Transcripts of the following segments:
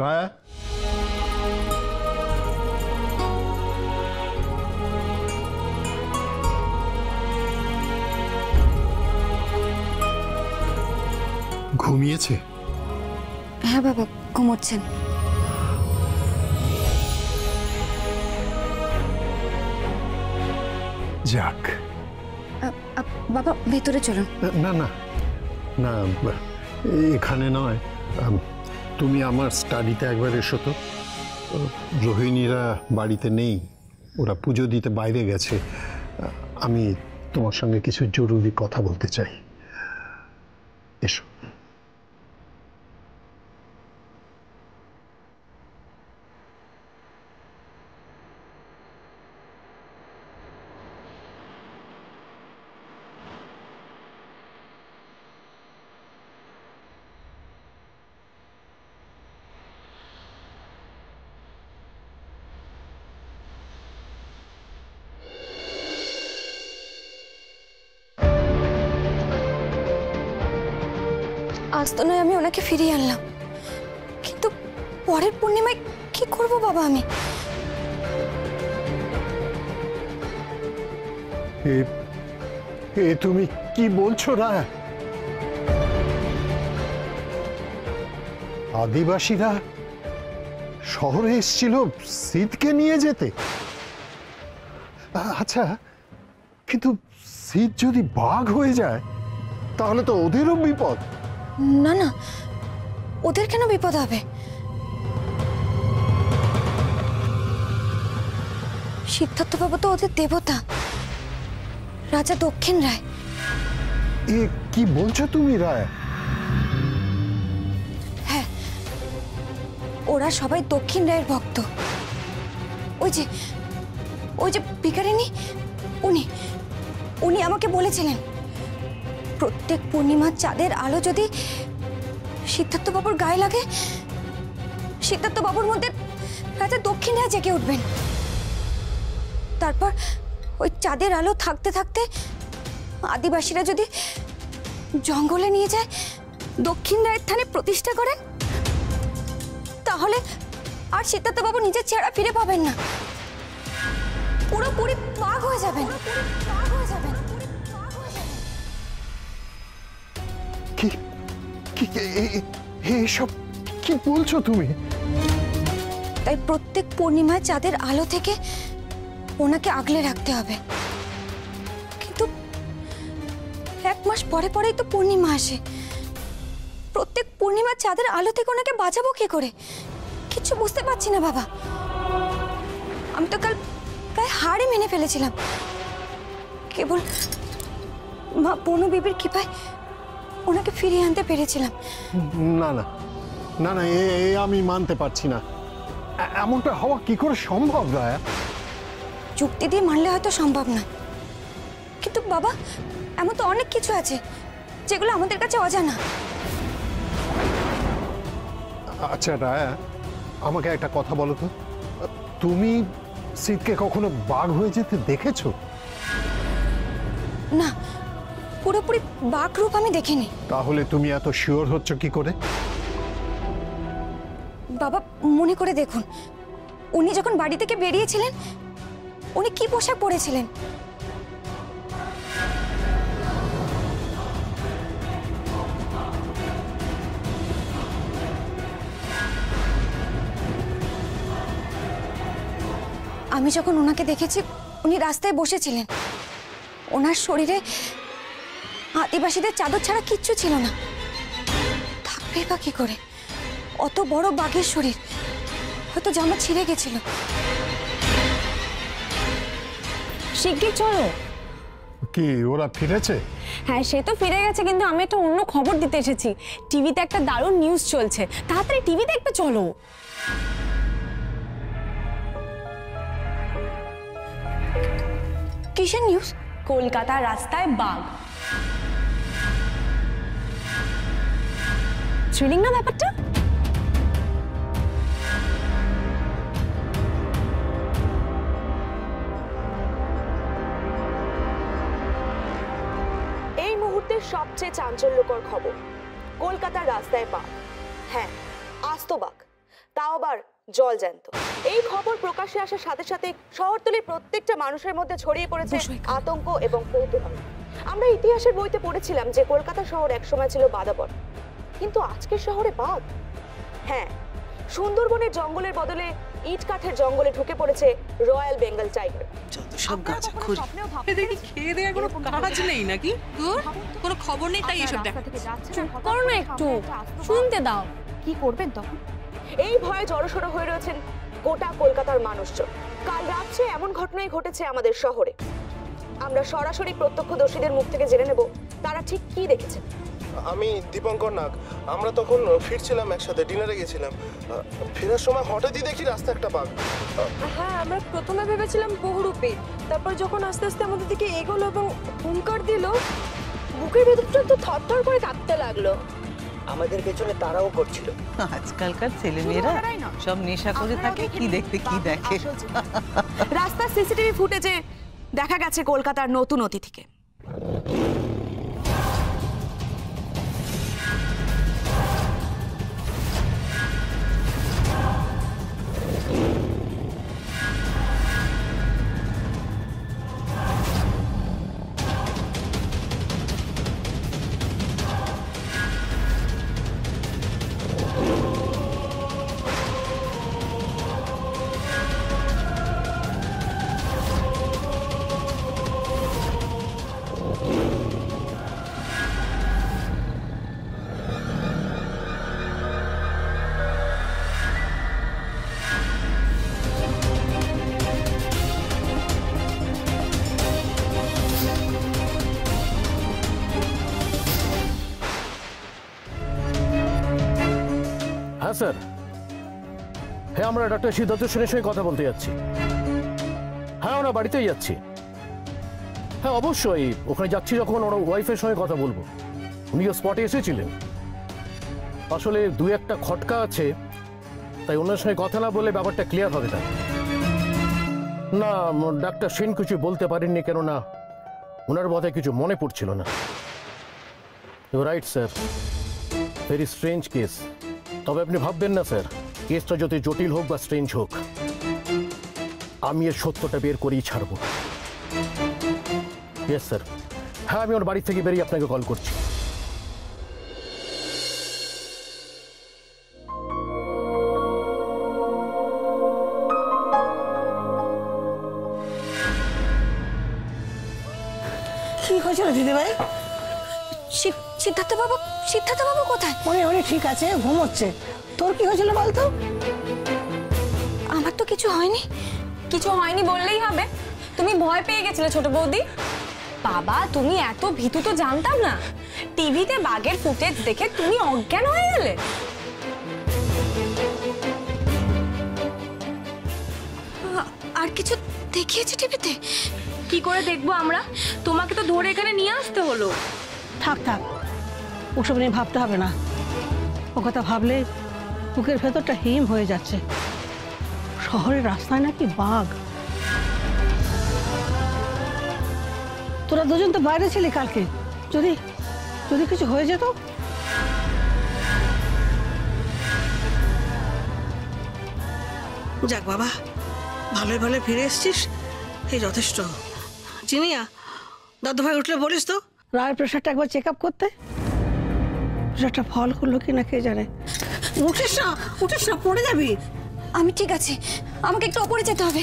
রায়া, ঘুমিয়েছে? হ্যাঁ বাবা, ঘুমোচ্ছেন। যাক। বাবা ভেতরে চলুন। না না না, এখানে নয়, তুমি আমার স্টাডিতে একবার এসো তো। রোহিণীরা বাড়িতে নেই, ওরা পুজো দিতে বাইরে গেছে। আমি তোমার সঙ্গে কিছু জরুরি কথা বলতে চাই, এসো। আজ তো নয় আমি ওনাকে ফিরিয়ে আনলাম, কিন্তু পরের পূর্ণিমায় কি করব বাবা আমি? এ তুমি কি বলছো রায়া? আদিবাসীরা শহরে এসেছিল সিদকে নিয়ে যেতে? আচ্ছা, কিন্তু সিদ যদি বাঘ হয়ে যায় তাহলে তো ওদেরও বিপদ। না না, ওদের কেন বিপদ হবে? সিদ্ধার্থ বাবু তো ওদের দেবতা, রাজা দক্ষিণ রায়। এ কি বলছো তুমি রায়? হ্যাঁ, ওরা সবাই দক্ষিণ রায়ের ভক্ত। ওই যে ভিখারিনী, উনি উনি আমাকে বলেছিলেন প্রত্যেক পূর্ণিমার চাঁদের আলো যদি সিদ্ধার্থ বাবুর গায়ে লাগে, সিদ্ধার্থ বাবুর মধ্যে রাজা দক্ষিণ রায় জেগে উঠবেন। তারপর ওই চাঁদের আলো থাকতে থাকতে আদিবাসীরা যদি জঙ্গলে নিয়ে যায়, দক্ষিণ রায়ের থানে প্রতিষ্ঠা করেন, তাহলে আর সিদ্ধার্থ বাবু নিজের চেহারা ফিরে পাবেন না, পুরোপুরি বাঘ হয়ে যাবেন। এসব কি বলছো তুমি? তাই প্রত্যেক পূর্ণিমায় চাঁদের আলো থেকে ওনাকে আগলে রাখতে হবে। কিন্তু 1 মাস পরে পরেই তো পূর্ণিমা আসে, প্রত্যেক পূর্ণিমার চাঁদের আলো থেকে ওনাকে বাঁচাবো কি করে? কিছু বুঝতে পারছি না বাবা। আমি তো কাল প্রায় হাড়ে মেনে ফেলেছিলাম, কেবল মা বনু বিবির কৃপায় ওনাকে ফিরিয়ে আনতে পেরেছিলাম। না না না না, আমি মানতে পারছি না। এমনটা হওয়া কি করে সম্ভব রায়া? যুক্তি দিয়ে মানলে হয়তো সম্ভব না, কিন্তু বাবা এমন তো অনেক কিছু আছে যেগুলো আমাদের কাছে অজানা। আচ্ছা রায়া, আমাকে একটা কথা বলো তো, তুমি সিদকে কখনো বাঘ হয়ে যেতে দেখেছো? না, পুরোপুরি বাঘ রূপ আমি দেখিনি। তাহলে তুমি এত শিওর হচ্ছ কি করে? বাবা মনে করে দেখুন, উনি যখন বাড়ি থেকে বেরিয়েছিলেন উনি কি পোশাক পরেছিলেন? আমি যখন ওনাকে দেখেছি উনি রাস্তায় বসেছিলেন, ওনার শরীরে আদিবাসীদের চাদর ছাড়া কিচ্ছু ছিল না, থাকবেই বা কি করে? অত বড় বাঘের শরীর, হয়তো জামা ছিঁড়ে গেছিল। শিগগির চলো। কি ওরা ফিরেছে? হ্যাঁ, সে তো ফিরে গেছে, কিন্তু আমি একটা অন্য খবর দিতে এসেছি। টিভিতে একটা দারুণ নিউজ চলছে, তাড়াতাড়ি টিভি দেখবে চলো। কিসের নিউজ? কলকাতার রাস্তায় বাঘ। থ্রিলিং না ব্যাপারটা? এই মুহূর্তের সবচেয়ে চাঞ্চল্যকর খবর, কলকাতার রাস্তায় বাঘ। হ্যাঁ, আস্ত বাঘ, তাও আবার জল জ্যান্ত। এই খবর প্রকাশ্যে আসার সাথে সাথে শহরতলির প্রত্যেকটা মানুষের মধ্যে ছড়িয়ে পড়েছে আতঙ্ক এবং কৌতূহল। আমরা ইতিহাসের বইতে পড়েছিলাম যে কলকাতা শহর একসময় ছিল বাঁধাবন, কিন্তু আজকের শহরে বাঘ। হ্যাঁ, সুন্দরবনের জঙ্গলের বদলে ইট কাঠের জঙ্গলে ঢুকে পড়েছে রয়্যাল বেঙ্গল টাইগার। যত সব গাছ খুঁড়ি দেখি খেয়ে দেওয়ার কোনো কাজ নেই নাকি? কোনো খবর নেই তাই এসব দেখা। চুপ করো না একটু, শুনতে দাও। কি করবেন তখন? এই ভয়ে জড়সড় হয়ে রয়েছেন গোটা কলকাতার মানুষজন। কাল রাত্রে এমন ঘটনাই ঘটেছে আমাদের শহরে। আমরা সরাসরি প্রত্যক্ষদর্শীদের মুখ থেকে জেনে নেব তারা ঠিক কি দেখেছেন। আমি দীপঙ্কর নাগ। আমরা তখন ফিরছিলাম একসাথে, ডিনারে গেছিলাম। ফেরার সময় হঠাৎই দেখি রাস্তায় একটা বাঘ। হ্যাঁ, আমরা প্রথমে ভেবেছিলাম বহুরূপী, তারপর যখন আস্তে আস্তে আমাদের দিকে এগোলো এবং হুঙ্কার দিল, বুকের ভেতরটা তো থরথর করে কাঁপতে লাগলো। আমাদের পেছনে তারাও করছিল। আজকালকার ছেলেমেয়েরা সব নেশা করে থাকে, কি দেখতে কি দেখে। রাস্তার সিসিটিভি ফুটেজে দেখা গেছে কলকাতার নতুন অতিথিকে। হ্যাঁ স্যার, হ্যাঁ আমরা ডক্টর সিদ্ধার্থ সেনের সঙ্গে কথা বলতে যাচ্ছি। হ্যাঁ আমরা বাড়িতেই যাচ্ছি। হ্যাঁ অবশ্যই, ওখানে যাচ্ছি যখন ওর ওয়াইফের সঙ্গে কথা বলবো। উনিও স্পটে এসেছিলেন। আসলে দু একটা খটকা আছে, তাই ওনার সঙ্গে কথা না বলে ব্যাপারটা ক্লিয়ার হবে না। না, ডাক্তার সেন কিছু বলতে পারেননি, কেননা ওনার বোধহয় কিছু মনে পড়ছিল না। Right sir, very strange case. তবে আপনি ভাববেন না স্যার, কেসটা যত জটিল হোক বা স্ট্রেঞ্জ হোক, আমি এর সত্যটা বের করেই ছাড়ব। Yes sir. হ্যাঁ, আমি ওর বাড়ি থেকে বেরিয়ে আপনাকে কল করছি। কি হয়েছিল দিদিভাই? সিদ্ধার্থ বাবু কোথায়? উনি ঠিক আছে, ঘুমোচ্ছে। তোর কি হয়েছিল বলতো? আমার তো কিছু হয়নি। কিছু হয়নি বললেই হবে? তুমি ভয় পেয়ে গেছিলে ছোট বৌদি। বাবা, তুমি এত ভীতু তো জানতাম না। টিভিতে বাঘের ফুটেজ দেখে তুমি অজ্ঞান হয়ে গেলে। আর কিছু দেখিয়েছে টিভিতে? কি করে দেখবো আমরা? তোমাকে তো ধরে এখানে নিয়ে আসতে হলো। থাক ওসব নিয়ে ভাবতে হবে না। ও কথা ভাবলে বুকের ভেতরটা হিম হয়ে যাচ্ছে। শহরের রাস্তায় নাকি বাঘ। তোরা দুজন তো বাইরে ছিলি কালকে, যদি যদি কিছু হয়ে যেত। যাক বাবা, ভালোই ভালো ফিরে এসছিস, এই যথেষ্ট। চিনিয়া, দাদু ভাই উঠলে বলিস তো রায়ের প্রেশারটা একবার চেক আপ করতে। প্রেশারটা ফল করলো কিনা কে জানে। উঠিস না, পড়ে যাবি। আমি ঠিক আছে, আমাকে একটু ওপরে যেতে হবে।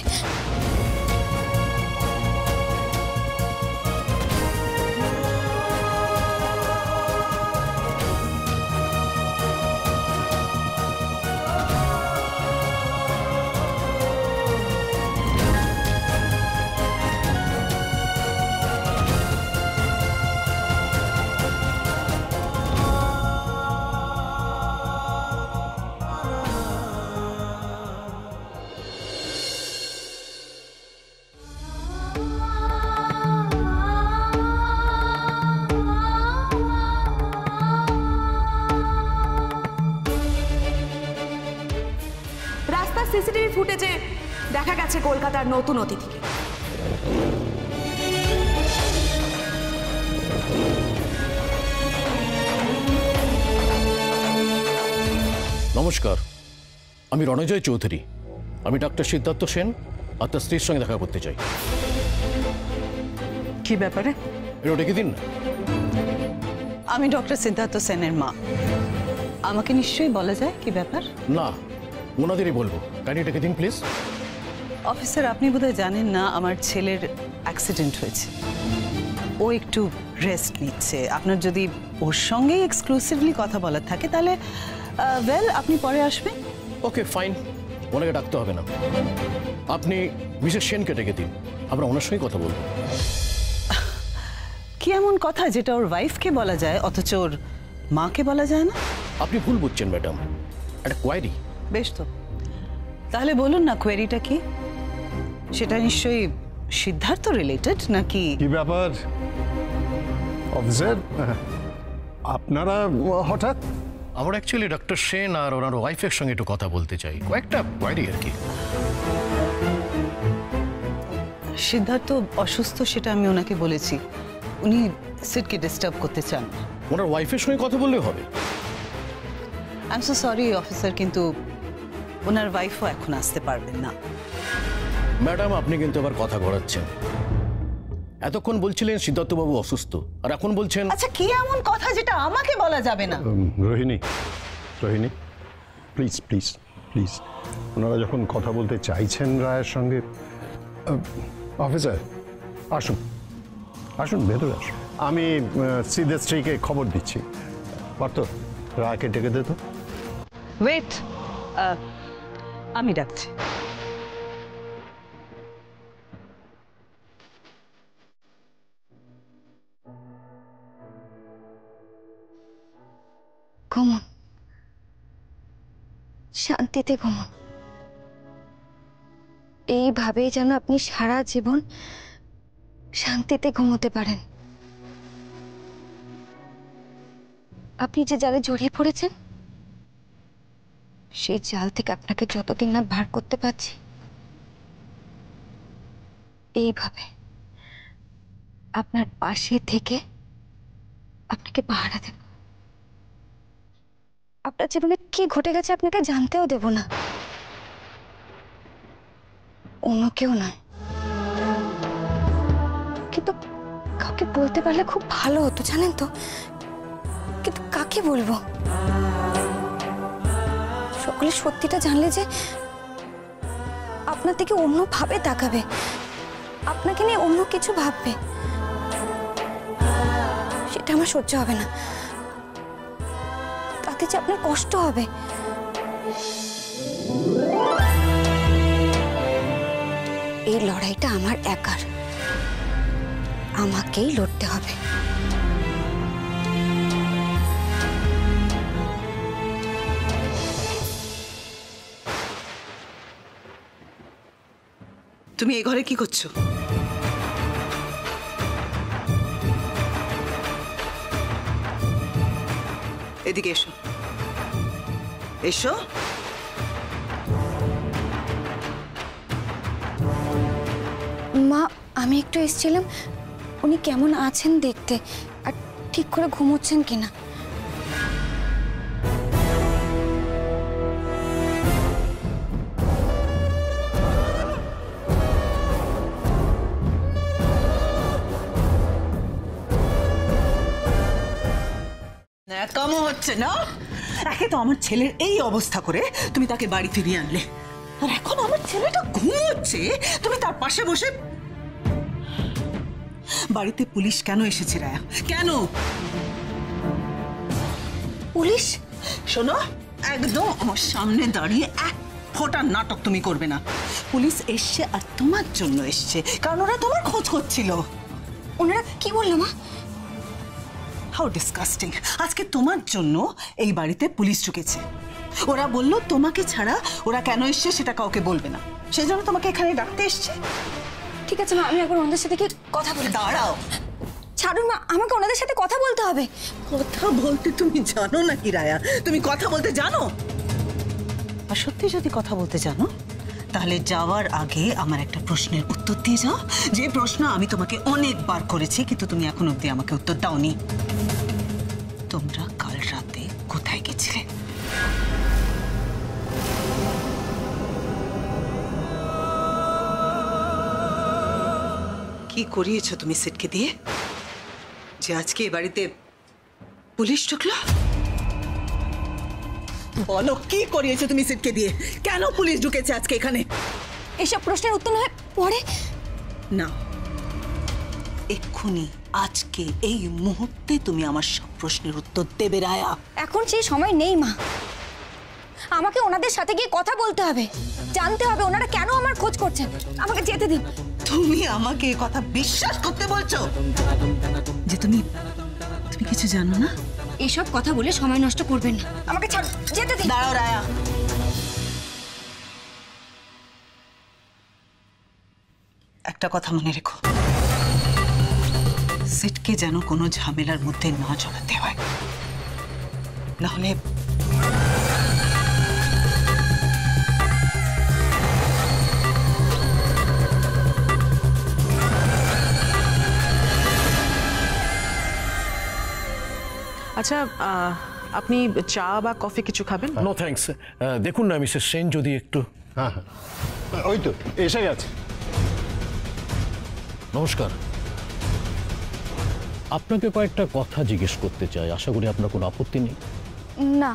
সিসিটিভি ফুটেজে দেখা গেছে কলকাতার নতুন অতিথিকে। নমস্কার, আমি রণজয় চৌধুরী। আমি ডাক্তার সিদ্ধার্থ সেন আর তার স্ত্রীর সঙ্গে দেখা করতে চাই। কি ব্যাপারে? এটা ডেকে দিন না। আমি ডক্টর সিদ্ধার্থ সেনের মা, আমাকে নিশ্চয়ই বলা যায় কি ব্যাপার? না, ওনাদেরই বলবো। কাইন্ডলি ডেকে দিন প্লিজ। অফিসার, আপনি বোধহয় জানেন না আমার ছেলের অ্যাক্সিডেন্ট হয়েছে, ও একটু রেস্ট নিচ্ছে। আপনার যদি ওর সঙ্গেই এক্সক্লুসিভলি কথা বলার থাকে তাহলে ওয়েল আপনি পরে আসবেন। ওকে ফাইন, ওনাকে ডাকতে হবে না। আপনি মিসেস সেনকে ডেকে দিন, আমরা ওনার সঙ্গে কথা বলবো। কি এমন কথা যেটা ওর ওয়াইফকে বলা যায় অথচ ওর মাকে বলা যায় না? আপনি ভুল বুঝছেন ম্যাডাম, একটা কোয়ারি। বেশ তো, তাহলে বলুন না কোয়েরিটা কি? সেটা নিশ্চয়ই সিদ্ধার্থ রিলেটেড নাকি? কি ব্যাপার অফিসার, আপনারা হঠাৎ? আমরা অ্যাকচুয়ালি ডক্টর সেন আর ওনার ওয়াইফের সঙ্গে একটু কথা বলতে চাই, কয়েকটা কোয়ারি আর কি। সিদ্ধার্থ অসুস্থ সেটা আমি ওনাকে বলেছি, উনি সিটকে ডিস্টার্ব করতে চান। ওনার ওয়াইফের সঙ্গে কথা বললেও হবে। I am so sorry officer, কিন্তু ওনার ওয়াইফও এখন আসতে পারবেন না। ম্যাডাম, আপনি কিন্তু আবার কথা ঘোরাচ্ছেন। এতক্ষণ বলছিলেন সিদ্ধার্থবাবু অসুস্থ, আর এখন বলছেন। আচ্ছা, কি এমন কথা যেটা আমাকে বলা যাবে না? রোহিণী, প্লিজ প্লিজ প্লিজ, ওনারা যখন কথা বলতে চাইছেন রায়ের সঙ্গে। অফিসার আসুন আসুন, ভেতরে আসুন। আমি সিদ্ধের স্ত্রীকে খবর দিচ্ছি। পার্থ, রায়কে ডেকে দে তো। ওয়েট, আমি ডাকছি। ঘুমুন, শান্তিতে ঘুমুন। এইভাবেই যেন আপনি সারা জীবন শান্তিতে ঘুমোতে পারেন। আপনি যে জালে জড়িয়ে পড়েছেন, সেই জাল থেকে আপনাকে যতদিন না বার করতে পারছি, এইভাবে আপনার পাশে থেকে আপনাকে পাহারা দেব। আপনার জীবনে কি ঘটে গেছে আপনাকে জানতেও দেব না, অন্য কেউ নয়। কিন্তু কাউকে বলতে পারলে খুব ভালো হতো, জানেন তো, কিন্তু কাকে বলবো? সকলে সত্যিটা জানলে যে আপনার থেকে অন্য ভাবে তাকাবে, আপনাকে নিয়ে অন্য কিছু ভাববে, সেটা আমার সহ্য হবে না। তাতে যে আপনার কষ্ট হবে। এই লড়াইটা আমার একার, আমাকেই লড়তে হবে। তুমি এই ঘরে কি করছো? এদিকে এসো, এসো। মা, আমি একটু এসেছিলাম উনি কেমন আছেন দেখতে, আর ঠিক করে ঘুমোচ্ছেন কিনা। কামও হচ্ছে না। একে তো আমার ছেলের এই অবস্থা করে তুমি তাকে বাড়ি ফিরিয়ে আনলে, আর এখন আমার ছেলেটা ঘুমোচ্ছে, তুমি তার পাশে বসে। বাড়িতে পুলিশ কেন এসেছে রায়া? কেন পুলিশ? শোনো, একদম আমার সামনে দাঁড়িয়ে এক ফোঁটা নাটক তুমি করবে না। পুলিশ এসছে আর তোমার জন্য এসছে, কারণ ওরা তোমার খোঁজ করছিল। ওনারা কি বললো মা? How disgusting! আজকে তোমার জন্য এই বাড়িতে পুলিশ ঢুকেছে। ওরা বলল তোমাকে ছাড়া ওরা কেন এসছে সেটা কাউকে বলবে না, সেই জন্য তোমাকে এখানে ডাকতে এসছে। ঠিক আছে মা, আমি একবার ওনাদের সাথে কি কথা বলে। দাঁড়াও, ছাড়ুন মা, আমাকে ওনাদের সাথে কথা বলতে হবে। কথা বলতে তুমি জানো নাকি রায়া? তুমি কথা বলতে জানো? আর সত্যি যদি কথা বলতে জানো তাহলে যাওয়ার আগে আমার একটা প্রশ্নের উত্তর দিয়ে যাও, যে প্রশ্ন আমি তোমাকে অনেকবার করেছি কিন্তু তুমি এখন অবধি আমাকে উত্তর দাওনি। তোমরা কাল রাতে কোথায় গেছিলে? কি করিয়েছো তুমি সিটকে দিয়ে যে আজকে এ বাড়িতে পুলিশ ঢুকলো? বলো কি করিয়েছো তুমি সিটকে দিয়ে? কেন পুলিশ ঢুকেছে আজকে এখানে? এসব প্রশ্নের উত্তর না হয় পরে। না, এক্ষুনি আজকে এই মুহূর্তে তুমি আমার সব প্রশ্নের উত্তর দেবে রায়া। এখন সেই সময় নেই মা। আমাকে ওনাদের সাথে গিয়ে কথা বলতে হবে, জানতে হবে ওনারা কেন আমার খোঁজ করছেন। আমাকে যেতে দিন। তুমি আমাকে এই কথা বিশ্বাস করতে বলছো যে তুমি কিছু জানো না? এসব কথা বলে সময় নষ্ট করবেন না, আমাকে ছাড়, যেতে দিন। দাঁড়াও রায়া, একটা কথা মনে রেখো, সিটকে যেন কোনো ঝামেলার মধ্যে না জড়াতে হয়, নাহলে আচ্ছা, আপনি চা বা কফি কিছু খাবেন? No thanks. দেখুন না মিসেস সেন যদি একটু। হ্যাঁ হ্যাঁ, ওই তো এসে গেছে। নমস্কার, আপনাকে কয়েকটা কথা জিজ্ঞেস করতে চাই, আশা করি আপনার কোনো আপত্তি নেই। না।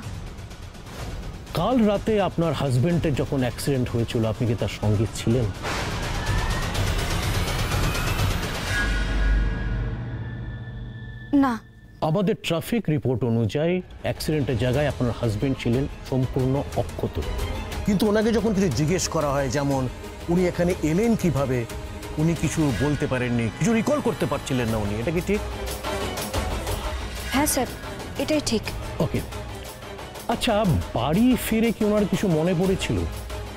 কাল রাতে আপনার হাজবেন্ডের যখন অ্যাক্সিডেন্ট হয়েছিল আপনি কি তার সঙ্গে ছিলেন? না। আমাদের ট্রাফিক রিপোর্ট অনুযায়ী অ্যাক্সিডেন্টের জায়গায় আপনার হাজবেন্ড ছিলেন সম্পূর্ণ অক্ষত, কিন্তু ওনাকে যখন কিছু জিজ্ঞেস করা হয়, যেমন উনি এখানে এলেন কিভাবে, উনি কিছু বলতে পারেননি, কিছু রিকল করতে পারছিলেন না উনি, এটা কি ঠিক? হ্যাঁ স্যার, এটাই ঠিক। ওকে, আচ্ছা বাড়ি ফিরে কি ওনার কিছু মনে পড়েছিল?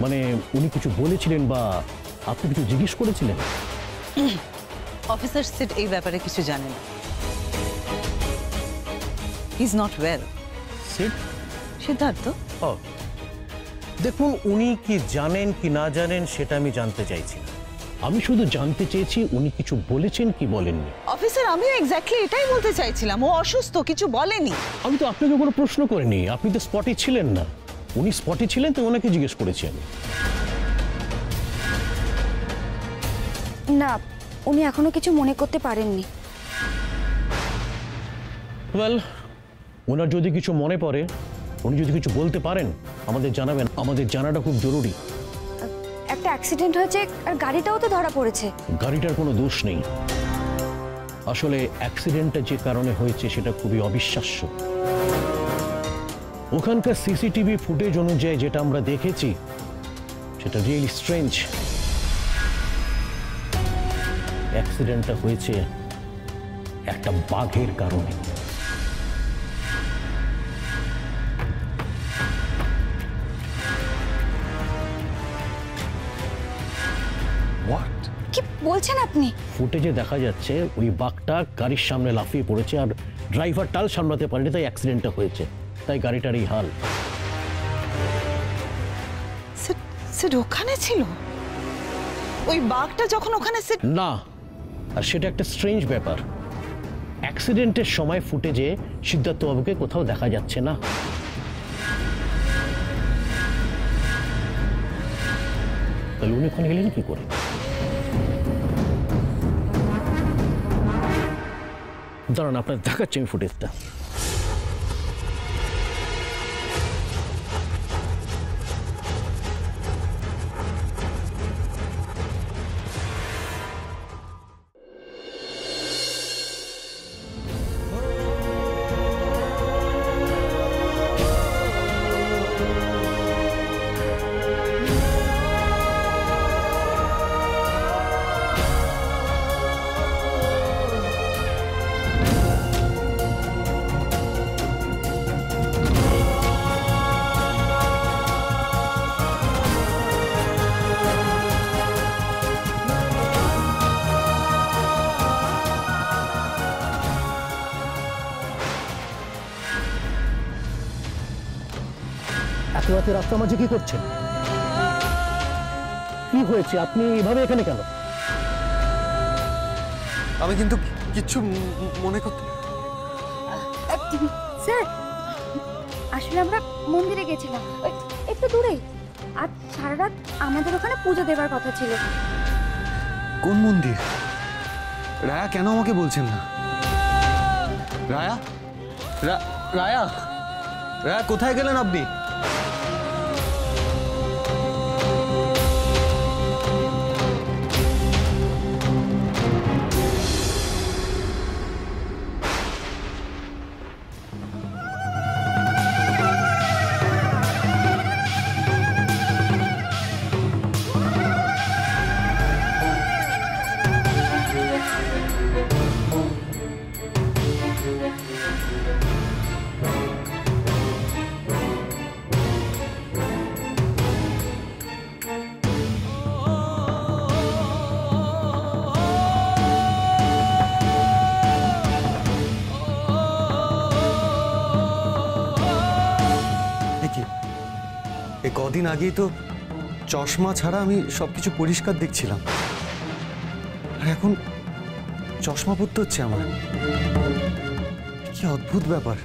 মানে উনি কিছু বলেছিলেন বা আপনি কিছু জিজ্ঞেস করেছিলেন? অফিসার সিট এই ব্যাপারে কিছু জানেন। Is not well. সিট? সিদ্ধার্থ? ও দেখুন, উনি কি জানেন কি না জানেন সেটা আমি জানতে চাইছি না, আমি শুধু জানতে চেয়েছি উনি কিছু বলেছেন কি বলেননি। অফিসার, আমিও এক্স্যাক্টলি এটাই বলতে চাইছিলাম, ও অসুস্থ, কিছু বলেনি। আমি তো আপনাকে কোনো প্রশ্ন করিনি, আপনি তো স্পটে ছিলেন না, উনি স্পটে ছিলেন তো ওনাকে জিজ্ঞেস করেছি আমি। না, উনি এখনো কিছু মনে করতে পারেননি। ওয়েল, ওনার যদি কিছু মনে পড়ে, উনি যদি কিছু বলতে পারেন আমাদের জানাবেন, আমাদের জানাটা খুব জরুরি। একটা অ্যাক্সিডেন্ট হয়েছে আর গাড়িটাও তো ধরা পড়েছে। গাড়িটার কোনো দোষ নেই, আসলে অ্যাক্সিডেন্টটা যে কারণে হয়েছে সেটা খুবই অবিশ্বাস্য। ওখানকার সিসিটিভি ফুটেজ অনুযায়ী যেটা আমরা দেখেছি সেটা রিয়েলি স্ট্রেঞ্জ। অ্যাক্সিডেন্টটা হয়েছে একটা বাঘের কারণে। কি বলছেন আপনি? ফুটেজে দেখা যাচ্ছে ওই বাঘটা গাড়ির সামনে লাফিয়ে পড়েছে আর ড্রাইভার টাল সামলাতে পারেনি, তাই অ্যাক্সিডেন্টটা হয়েছে, তাই গাড়িটার এই হাল। সিট ওখানে ছিল? ওই বাঘটা যখন ওখানে সিট? না, আর সেটা একটা স্ট্রেঞ্জ ব্যাপার। অ্যাক্সিডেন্টের সময় ফুটেজে সিদ্ধার্থ বাবুকে কোথাও দেখা যাচ্ছে না। তাহলে উনি ওখানে গেলেন কি করে? দাঁড়ান, আপনার দেখাচ্ছি আমি ফুটেজটা। এত রাতে রাস্তার মাঝে কি করছেন? কি হয়েছে? আপনি এভাবে এখানে কেন? আমি কিন্তু কিচ্ছু মনে করতে। স্যার, আসলে আমরা মন্দিরে গেছিলাম, একটু দূরেই। আর সারা রাত আমাদের ওখানে পুজো দেবার কথা ছিল। কোন মন্দির? রায়া কেন আমাকে বলছেন না? রায়া, রায়া, রায়া কোথায় গেলেন আপনি? কদিন আগেই তো চশমা ছাড়া আমি সবকিছু পরিষ্কার দেখছিলাম, আর এখন চশমা পরতে হচ্ছে আমার। কি অদ্ভুত ব্যাপার,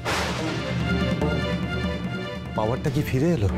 পাওয়ারটা কি ফিরে এলো?